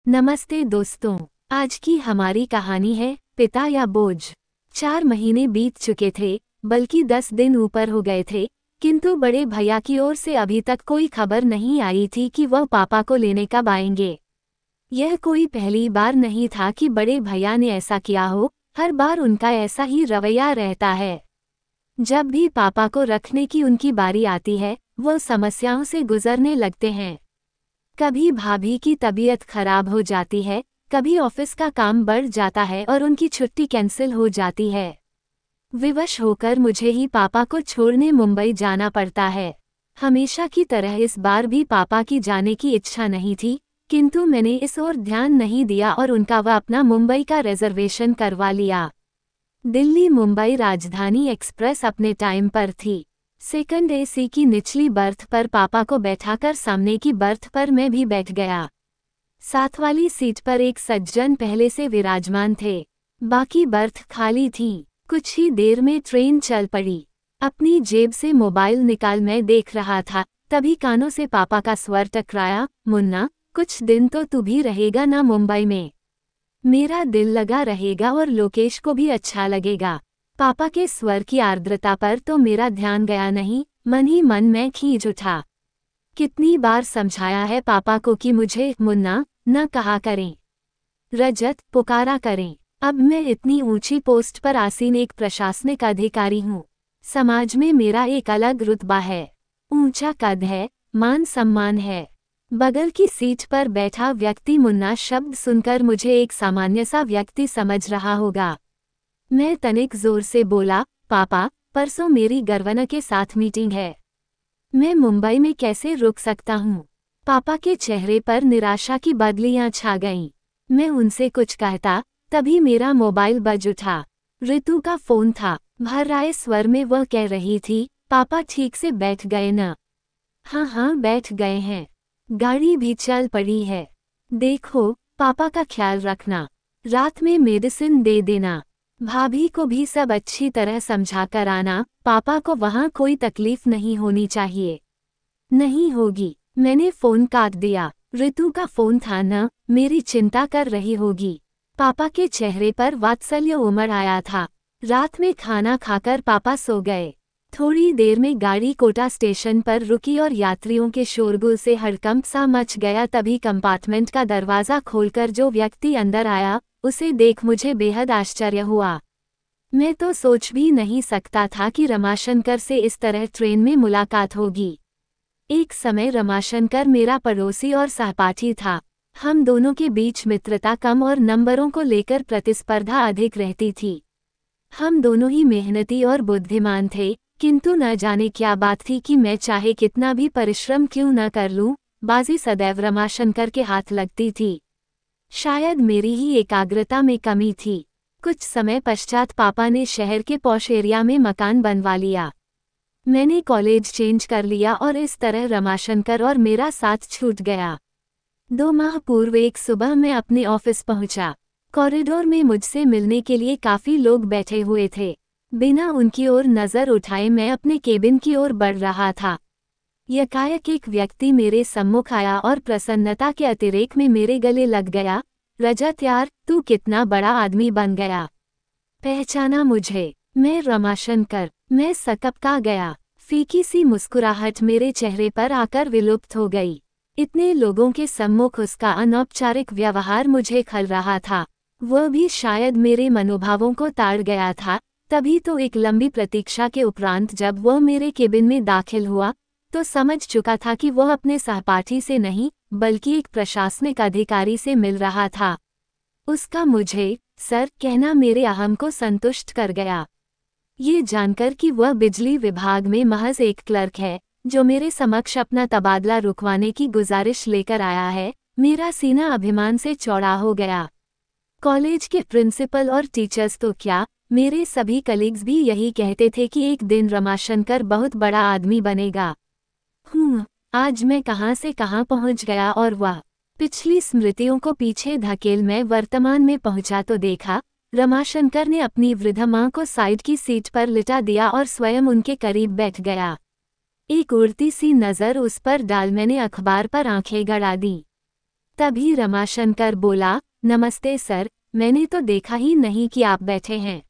नमस्ते दोस्तों। आज की हमारी कहानी है पिता या बोझ। 4 महीने बीत चुके थे, बल्कि 10 दिन ऊपर हो गए थे, किंतु बड़े भैया की ओर से अभी तक कोई खबर नहीं आई थी कि वह पापा को लेने कब आएंगे। यह कोई पहली बार नहीं था कि बड़े भैया ने ऐसा किया हो, हर बार उनका ऐसा ही रवैया रहता है। जब भी पापा को रखने की उनकी बारी आती है, वह समस्याओं से गुजरने लगते हैं। कभी भाभी की तबीयत खराब हो जाती है, कभी ऑफिस का काम बढ़ जाता है और उनकी छुट्टी कैंसिल हो जाती है। विवश होकर मुझे ही पापा को छोड़ने मुंबई जाना पड़ता है। हमेशा की तरह इस बार भी पापा की जाने की इच्छा नहीं थी, किंतु मैंने इस ओर ध्यान नहीं दिया और उनका वह अपना मुंबई का रिजर्वेशन करवा लिया। दिल्ली मुंबई राजधानी एक्सप्रेस अपने टाइम पर थी। सेकंड एसी की निचली बर्थ पर पापा को बैठाकर सामने की बर्थ पर मैं भी बैठ गया। साथ वाली सीट पर एक सज्जन पहले से विराजमान थे, बाकी बर्थ खाली थी। कुछ ही देर में ट्रेन चल पड़ी। अपनी जेब से मोबाइल निकाल मैं देख रहा था, तभी कानों से पापा का स्वर टकराया, मुन्ना, कुछ दिन तो तू भी रहेगा ना मुंबई में। मेरा दिल लगा रहेगा और लोकेश को भी अच्छा लगेगा। पापा के स्वर की आर्द्रता पर तो मेरा ध्यान गया नहीं, मन ही मन मैं खींच उठा। कितनी बार समझाया है पापा को कि मुझे मुन्ना न कहा करें, रजत पुकारा करें। अब मैं इतनी ऊंची पोस्ट पर आसीन एक प्रशासनिक अधिकारी हूँ। समाज में मेरा एक अलग रुतबा है, ऊंचा कद है, मान सम्मान है। बगल की सीट पर बैठा व्यक्ति मुन्ना शब्द सुनकर मुझे एक सामान्य सा व्यक्ति समझ रहा होगा। मैं तनिक जोर से बोला, पापा, परसों मेरी गर्वना के साथ मीटिंग है। मैं मुंबई में कैसे रुक सकता हूँ। पापा के चेहरे पर निराशा की बदलियां छा गईं। मैं उनसे कुछ कहता, तभी मेरा मोबाइल बज उठा। ऋतु का फोन था। भर्राए स्वर में वह कह रही थी, पापा ठीक से बैठ गए न? हाँ, बैठ गए हैं। गाड़ी भी चल पड़ी है। देखो, पापा का ख्याल रखना। रात में मेडिसिन दे देना। भाभी को भी सब अच्छी तरह समझा कर आना। पापा को वहाँ कोई तकलीफ नहीं होनी चाहिए। नहीं होगी। मैंने फोन काट दिया। ऋतु का फोन था न, मेरी चिंता कर रही होगी। पापा के चेहरे पर वात्सल्य उमड़ आया था। रात में खाना खाकर पापा सो गए। थोड़ी देर में गाड़ी कोटा स्टेशन पर रुकी और यात्रियों के शोरगुल से हड़कंप सा मच गया। तभी कंपार्टमेंट का दरवाज़ा खोलकर जो व्यक्ति अंदर आया, उसे देख मुझे बेहद आश्चर्य हुआ। मैं तो सोच भी नहीं सकता था कि रमाशंकर से इस तरह ट्रेन में मुलाकात होगी। एक समय रमाशंकर मेरा पड़ोसी और सहपाठी था। हम दोनों के बीच मित्रता कम और नंबरों को लेकर प्रतिस्पर्धा अधिक रहती थी। हम दोनों ही मेहनती और बुद्धिमान थे, किंतु न जाने क्या बात थी कि मैं चाहे कितना भी परिश्रम क्यों न कर लूं, बाजी सदैव रमाशंकर के हाथ लगती थी। शायद मेरी ही एकाग्रता में कमी थी। कुछ समय पश्चात पापा ने शहर के पॉश एरिया में मकान बनवा लिया। मैंने कॉलेज चेंज कर लिया और इस तरह रमाशंकर और मेरा साथ छूट गया। 2 माह पूर्व एक सुबह मैं अपने ऑफिस पहुंचा। कॉरिडोर में मुझसे मिलने के लिए काफी लोग बैठे हुए थे। बिना उनकी ओर नजर उठाए मैं अपने केबिन की ओर बढ़ रहा था। यकायक एक व्यक्ति मेरे सम्मुख आया और प्रसन्नता के अतिरेक में मेरे गले लग गया। रजत यार, तू कितना बड़ा आदमी बन गया। पहचाना मुझे? मैं रमाशंकर। मैं सकपका गया। फीकी सी मुस्कुराहट मेरे चेहरे पर आकर विलुप्त हो गई। इतने लोगों के सम्मुख उसका अनौपचारिक व्यवहार मुझे खल रहा था। वह भी शायद मेरे मनोभावों को ताड़ गया था। तभी तो एक लंबी प्रतीक्षा के उपरांत जब वह मेरे केबिन में दाखिल हुआ, तो समझ चुका था कि वह अपने सहपाठी से नहीं, बल्कि एक प्रशासनिक अधिकारी से मिल रहा था। उसका मुझे सर कहना मेरे अहम को संतुष्ट कर गया। ये जानकर कि वह बिजली विभाग में महज एक क्लर्क है, जो मेरे समक्ष अपना तबादला रुकवाने की गुजारिश लेकर आया है, मेरा सीना अभिमान से चौड़ा हो गया। कॉलेज के प्रिंसिपल और टीचर्स तो क्या, मेरे सभी कलीग्स भी यही कहते थे कि एक दिन रमाशंकर बहुत बड़ा आदमी बनेगा। आज मैं कहां से कहां पहुंच गया और वह पिछली स्मृतियों को पीछे धकेल मैं वर्तमान में पहुंचा तो देखा, रमाशंकर ने अपनी वृद्ध मां को साइड की सीट पर लिटा दिया और स्वयं उनके करीब बैठ गया। एक उड़ती सी नज़र उस पर डाल मैंने अखबार पर आंखें गड़ा दी। तभी रमाशंकर बोला, नमस्ते सर, मैंने तो देखा ही नहीं कि आप बैठे हैं।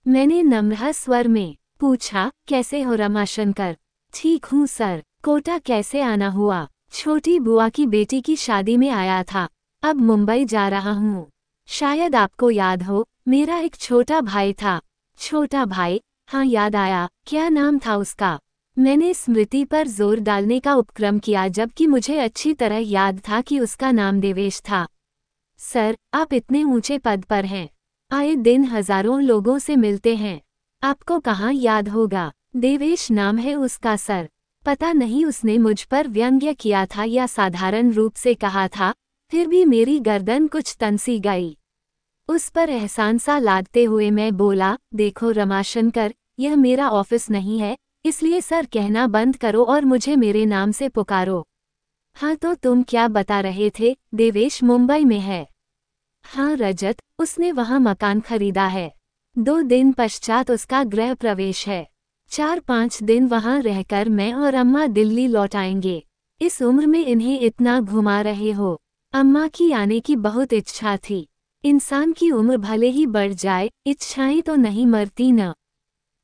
मैंने नम्र स्वर में पूछा, कैसे हो रमाशंकर? ठीक हूँ सर। कोटा कैसे आना हुआ? छोटी बुआ की बेटी की शादी में आया था, अब मुंबई जा रहा हूँ। शायद आपको याद हो, मेरा एक छोटा भाई था। छोटा भाई? हाँ याद आया, क्या नाम था उसका? मैंने स्मृति पर जोर डालने का उपक्रम किया, जबकि मुझे अच्छी तरह याद था कि उसका नाम देवेश था। सर, आप इतने ऊंचे पद पर हैं, आए दिन हजारों लोगों से मिलते हैं, आपको कहाँ याद होगा? देवेश नाम है उसका सर। पता नहीं उसने मुझ पर व्यंग्य किया था या साधारण रूप से कहा था, फिर भी मेरी गर्दन कुछ तनसी गई। उस पर एहसान सा लादते हुए मैं बोला, देखो रमाशंकर, यह मेरा ऑफिस नहीं है, इसलिए सर कहना बंद करो और मुझे मेरे नाम से पुकारो। हाँ तो तुम क्या बता रहे थे? देवेश मुंबई में है। हाँ रजत, उसने वहाँ मकान खरीदा है। 2 दिन पश्चात उसका गृह प्रवेश है। 4-5 दिन वहाँ रहकर मैं और अम्मा दिल्ली लौट आएंगे। इस उम्र में इन्हें इतना घुमा रहे हो। अम्मा की आने की बहुत इच्छा थी। इंसान की उम्र भले ही बढ़ जाए, इच्छाएं तो नहीं मरती न।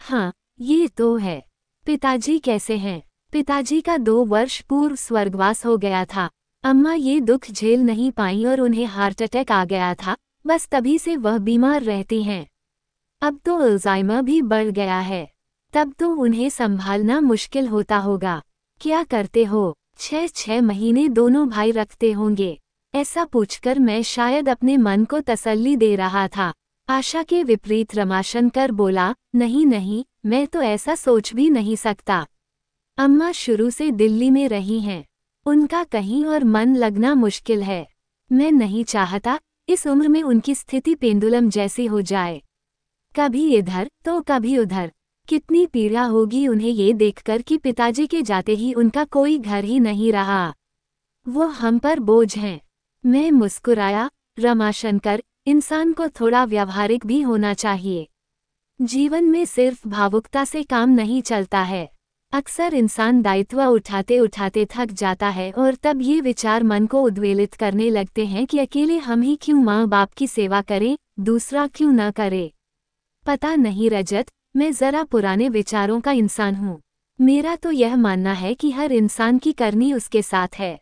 हाँ, ये तो है। पिताजी कैसे हैं? पिताजी का 2 वर्ष पूर्व स्वर्गवास हो गया था। अम्मा ये दुख झेल नहीं पाई और उन्हें हार्ट अटैक आ गया था, बस तभी से वह बीमार रहती हैं। अब तो अल्जाइमर भी बढ़ गया है, तब तो उन्हें संभालना मुश्किल होता होगा। क्या करते हो? 6-6 महीने दोनों भाई रखते होंगे। ऐसा पूछकर मैं शायद अपने मन को तसल्ली दे रहा था। आशा के विपरीत रमाशंकर बोला, नहीं नहीं, मैं तो ऐसा सोच भी नहीं सकता। अम्मा शुरू से दिल्ली में रही हैं, उनका कहीं और मन लगना मुश्किल है। मैं नहीं चाहता इस उम्र में उनकी स्थिति पेंडुलम जैसी हो जाए, कभी इधर तो कभी उधर। कितनी पीड़ा होगी उन्हें ये देखकर कि पिताजी के जाते ही उनका कोई घर ही नहीं रहा। वो हम पर बोझ हैं। मैं मुस्कुराया, रमाशंकर, इंसान को थोड़ा व्यावहारिक भी होना चाहिए। जीवन में सिर्फ भावुकता से काम नहीं चलता है। अक्सर इंसान दायित्व उठाते उठाते थक जाता है और तब ये विचार मन को उद्वेलित करने लगते हैं कि अकेले हम ही क्यों माँ बाप की सेवा करें, दूसरा क्यों न करे। पता नहीं रजत, मैं जरा पुराने विचारों का इंसान हूँ। मेरा तो यह मानना है कि हर इंसान की करनी उसके साथ है।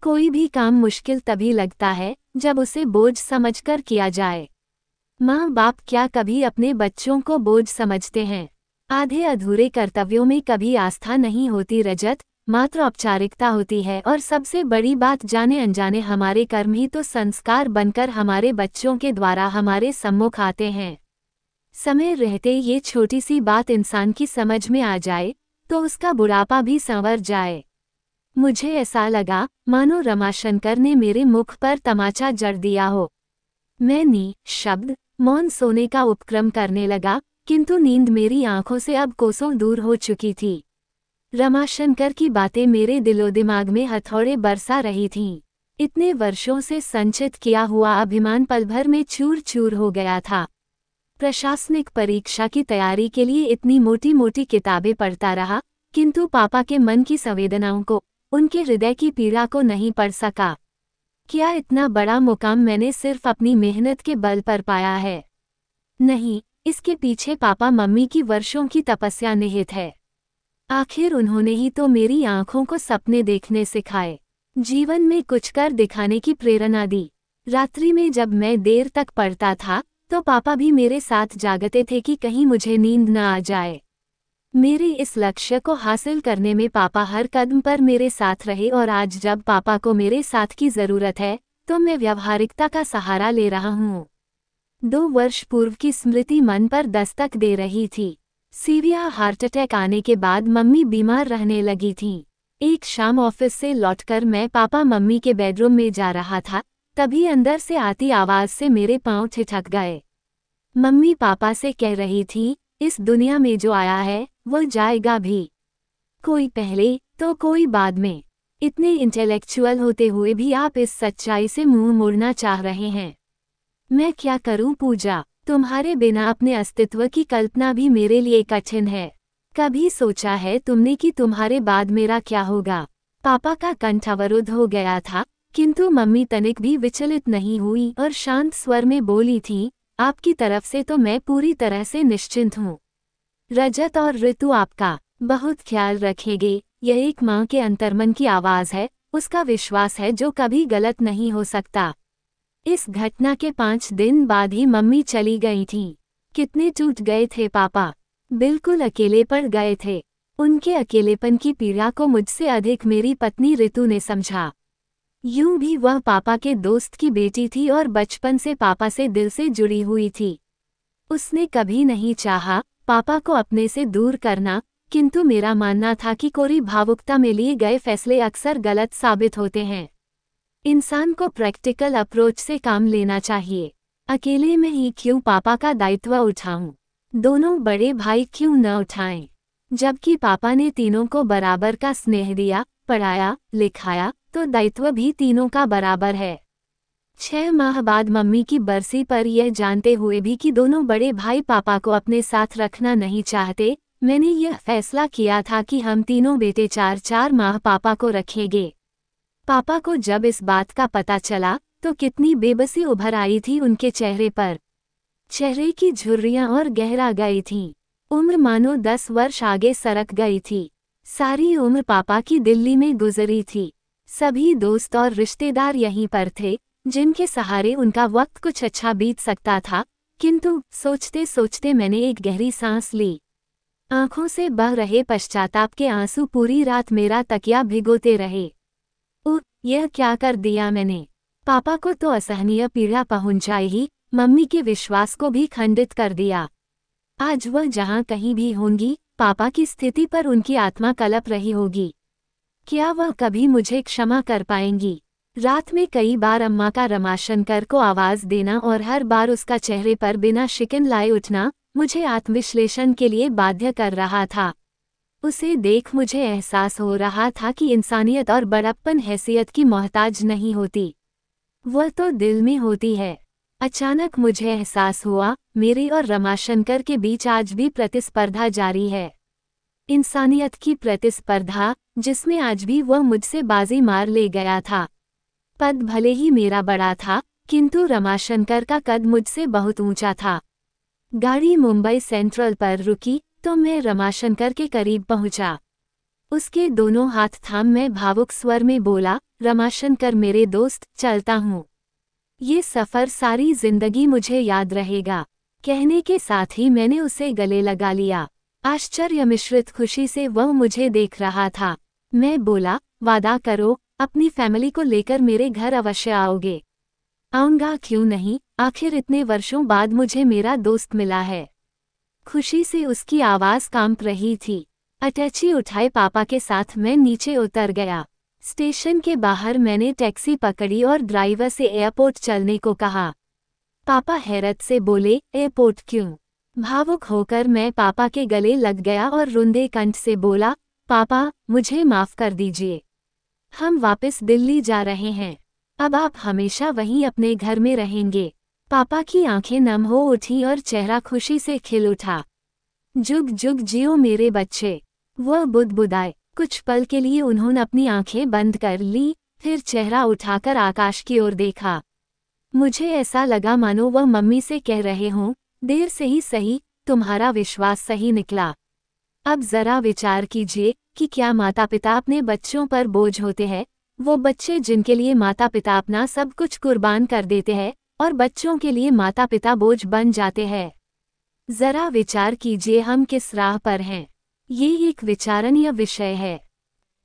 कोई भी काम मुश्किल तभी लगता है जब उसे बोझ समझकर किया जाए। माँ बाप क्या कभी अपने बच्चों को बोझ समझते हैं? आधे अधूरे कर्तव्यों में कभी आस्था नहीं होती रजत, मात्र औपचारिकता होती है। और सबसे बड़ी बात, जाने अनजाने हमारे कर्म ही तो संस्कार बनकर हमारे बच्चों के द्वारा हमारे सम्मुख आते हैं। समय रहते ये छोटी सी बात इंसान की समझ में आ जाए तो उसका बुढ़ापा भी संवर जाए। मुझे ऐसा लगा मानो रमाशंकर ने मेरे मुख पर तमाचा जड़ दिया हो। मैं निःशब्द मौन सोने का उपक्रम करने लगा, किंतु नींद मेरी आंखों से अब कोसों दूर हो चुकी थी। रमाशंकर की बातें मेरे दिलो दिमाग में हथौड़े बरसा रही थीं। इतने वर्षों से संचित किया हुआ अभिमान पल भर में चूर चूर हो गया था। प्रशासनिक परीक्षा की तैयारी के लिए इतनी मोटी मोटी किताबें पढ़ता रहा, किंतु पापा के मन की संवेदनाओं को, उनके हृदय की पीड़ा को नहीं पढ़ सका। क्या इतना बड़ा मुकाम मैंने सिर्फ अपनी मेहनत के बल पर पाया है? नहीं, इसके पीछे पापा मम्मी की वर्षों की तपस्या निहित है। आखिर उन्होंने ही तो मेरी आंखों को सपने देखने सिखाए, जीवन में कुछ कर दिखाने की प्रेरणा दी। रात्रि में जब मैं देर तक पढ़ता था तो पापा भी मेरे साथ जागते थे कि कहीं मुझे नींद न आ जाए। मेरे इस लक्ष्य को हासिल करने में पापा हर कदम पर मेरे साथ रहे और आज जब पापा को मेरे साथ की जरूरत है तो मैं व्यावहारिकता का सहारा ले रहा हूँ। 2 वर्ष पूर्व की स्मृति मन पर दस्तक दे रही थी। सीवियर हार्ट अटैक आने के बाद मम्मी बीमार रहने लगी थीं। एक शाम ऑफिस से लौटकर मैं पापा मम्मी के बेडरूम में जा रहा था, तभी अंदर से आती आवाज से मेरे पांव ठिठक गए। मम्मी पापा से कह रही थी, इस दुनिया में जो आया है वो जाएगा भी, कोई पहले तो कोई बाद में। इतने इंटेलेक्चुअल होते हुए भी आप इस सच्चाई से मुंह मोड़ना चाह रहे हैं। मैं क्या करूं पूजा, तुम्हारे बिना अपने अस्तित्व की कल्पना भी मेरे लिए कठिन है। कभी सोचा है तुमने कि तुम्हारे बाद मेरा क्या होगा? पापा का कंठ अवरुद्ध हो गया था, किंतु मम्मी तनिक भी विचलित नहीं हुई और शांत स्वर में बोली थी, आपकी तरफ से तो मैं पूरी तरह से निश्चिंत हूँ। रजत और ऋतु आपका बहुत ख्याल रखेंगे। यह एक माँ के अंतर्मन की आवाज है, उसका विश्वास है जो कभी गलत नहीं हो सकता। इस घटना के 5 दिन बाद ही मम्मी चली गई थीं। कितने टूट गए थे पापा, बिल्कुल अकेले पड़ गए थे। उनके अकेलेपन की पीड़ा को मुझसे अधिक मेरी पत्नी ऋतु ने समझा। यूं भी वह पापा के दोस्त की बेटी थी और बचपन से पापा से दिल से जुड़ी हुई थी। उसने कभी नहीं चाहा पापा को अपने से दूर करना, किंतु मेरा मानना था कि कोरी भावुकता में लिए गए फैसले अक्सर गलत साबित होते हैं। इंसान को प्रैक्टिकल अप्रोच से काम लेना चाहिए। अकेले में ही क्यों पापा का दायित्व उठाऊं? दोनों बड़े भाई क्यों न उठाएं? जबकि पापा ने तीनों को बराबर का स्नेह दिया, पढ़ाया, लिखाया, तो दायित्व भी तीनों का बराबर है। 6 माह बाद मम्मी की बरसी पर यह जानते हुए भी कि दोनों बड़े भाई पापा को अपने साथ रखना नहीं चाहते, मैंने यह फैसला किया था कि हम तीनों बेटे 4-4 माह पापा को रखेंगे। पापा को जब इस बात का पता चला तो कितनी बेबसी उभर आई थी उनके चेहरे पर। चेहरे की झुर्रियां और गहरा गई थीं। उम्र मानो 10 वर्ष आगे सरक गई थी। सारी उम्र पापा की दिल्ली में गुजरी थी। सभी दोस्त और रिश्तेदार यहीं पर थे, जिनके सहारे उनका वक्त कुछ अच्छा बीत सकता था। किंतु सोचते सोचते मैंने एक गहरी सांस ली। आंखों से बह रहे पश्चाताप के आंसू पूरी रात मेरा तकिया भिगोते रहे। यह क्या कर दिया मैंने? पापा को तो असहनीय पीड़ा पहुंचाई ही, मम्मी के विश्वास को भी खंडित कर दिया। आज वह जहां कहीं भी होंगी, पापा की स्थिति पर उनकी आत्मा कलप रही होगी। क्या वह कभी मुझे क्षमा कर पाएंगी? रात में कई बार अम्मा का रमाशंकर को आवाज देना और हर बार उसका चेहरे पर बिना शिकन लाए उठना मुझे आत्मविश्लेषण के लिए बाध्य कर रहा था। उसे देख मुझे एहसास हो रहा था कि इंसानियत और बड़प्पन हैसियत की मोहताज नहीं होती, वह तो दिल में होती है। अचानक मुझे एहसास हुआ, मेरे और रमाशंकर के बीच आज भी प्रतिस्पर्धा जारी है। इंसानियत की प्रतिस्पर्धा, जिसमें आज भी वह मुझसे बाजी मार ले गया था। पद भले ही मेरा बड़ा था, किंतु रमाशंकर का कद मुझसे बहुत ऊंचा था। गाड़ी मुंबई सेंट्रल पर रुकी तो मैं रमाशंकर के करीब पहुंचा। उसके दोनों हाथ थाम मैं भावुक स्वर में बोला, रमाशंकर मेरे दोस्त, चलता हूँ। ये सफ़र सारी जिंदगी मुझे याद रहेगा। कहने के साथ ही मैंने उसे गले लगा लिया। आश्चर्य मिश्रित खुशी से वह मुझे देख रहा था। मैं बोला, वादा करो, अपनी फैमिली को लेकर मेरे घर अवश्य आओगे। आऊँगा क्यों नहीं, आखिर इतने वर्षों बाद मुझे मेरा दोस्त मिला है। खुशी से उसकी आवाज़ कांप रही थी। अटैची उठाए पापा के साथ मैं नीचे उतर गया। स्टेशन के बाहर मैंने टैक्सी पकड़ी और ड्राइवर से एयरपोर्ट चलने को कहा। पापा हैरत से बोले, एयरपोर्ट क्यों? भावुक होकर मैं पापा के गले लग गया और रुंधे कंठ से बोला, पापा, मुझे माफ़ कर दीजिए। हम वापस दिल्ली जा रहे हैं। अब आप हमेशा वहीं अपने घर में रहेंगे। पापा की आंखें नम हो उठी और चेहरा खुशी से खिल उठा। जुग जुग जियो मेरे बच्चे। वह बुदबुदाए। कुछ पल के लिए उन्होंने अपनी आंखें बंद कर ली, फिर चेहरा उठाकर आकाश की ओर देखा। मुझे ऐसा लगा मानो वह मम्मी से कह रहे हों, देर से ही सही, तुम्हारा विश्वास सही निकला। अब जरा विचार कीजिए कि क्या माता पिता अपने बच्चों पर बोझ होते हैं, वो बच्चे जिनके लिए माता पिता अपना सब कुछ कुर्बान कर देते हैं और बच्चों के लिए माता पिता बोझ बन जाते हैं। जरा विचार कीजिए हम किस राह पर हैं। ये एक विचारणीय विषय है।